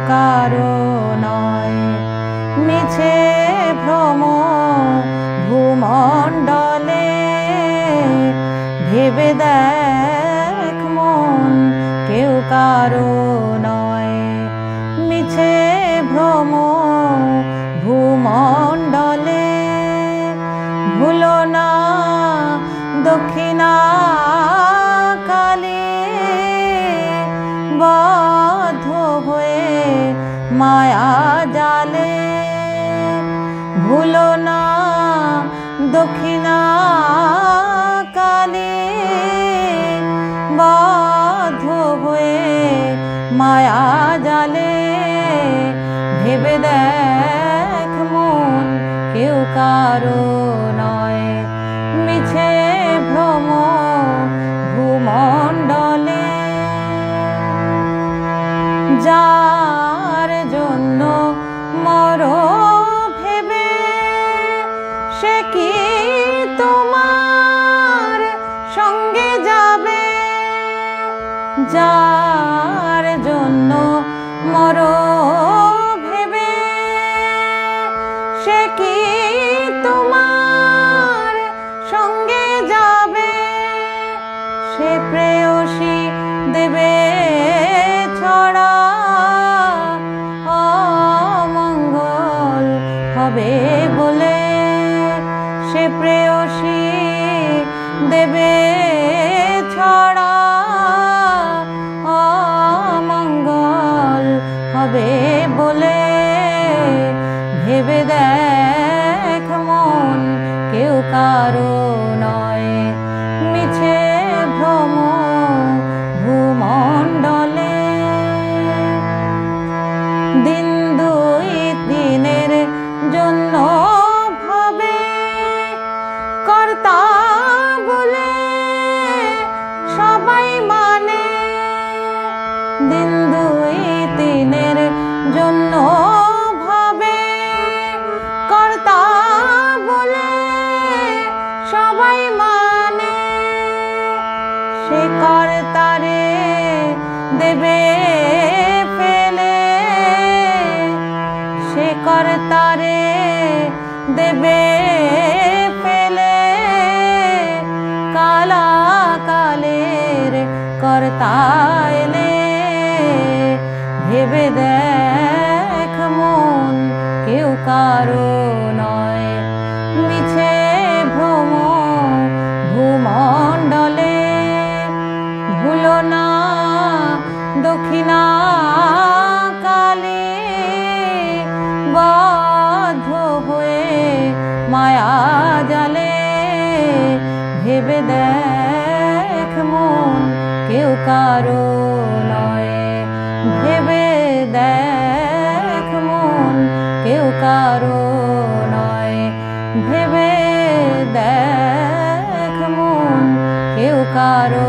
কারো নয়। মিছে ভ্রম ভূমণ্ডলে, ভেবে দেখ মন কেউ কারো নয়। মিছে ভ্রম ভূমণ্ডলে, ভুলো না দক্ষিণা কালে, বদ্ধ হয়ে মায়া জালে। ভুলো না দক্ষিণা কালে, বদ্ধ হয়ে মায়া জালে। ভেবে দেখ মন কেউ কারো নয়। মিছে ভ্রম ভূমণ্ডলে, যার জন্য মরো ভেবে, সে কি তোমার সঙ্গে যাবে? যার জন্য মরো ভেবে, সে কি তোমার সঙ্গে যাবে? সে প্রেয়সী দেবে ছড়া, অমঙ্গল হবে বলে। সে প্রেয়সী দেবে ছড়া, অমঙ্গল হবে বলে। ভেবে দেখ মন কেউ কারো নয়। মিছে ভ্রম ভূমণ্ডলে, দিন দুই দিনের জন্য ভাবে কর্তা বলে সবাই মানে। দিন দুই দিনের জন্য ভাবে কর্তা বলে সবাই মানে। সে কর্তারে দেবে ফেলে, সে কর্তারে দেবে ফেলে। কালাকালের কর্তা এলে, ভেবে দেখ মন কেউ কারো নয়। মিছে ভ্রম ভূমণ্ডলে, ভুলো না দক্ষিণা কালে, বদ্ধ হয়ে মায়া জালে। ভেবে দেখ মন কেউ কারো নয়। ভেবে দেখ মন কেউ কারো নয়। ভেবে দেখ মন কেউ কারো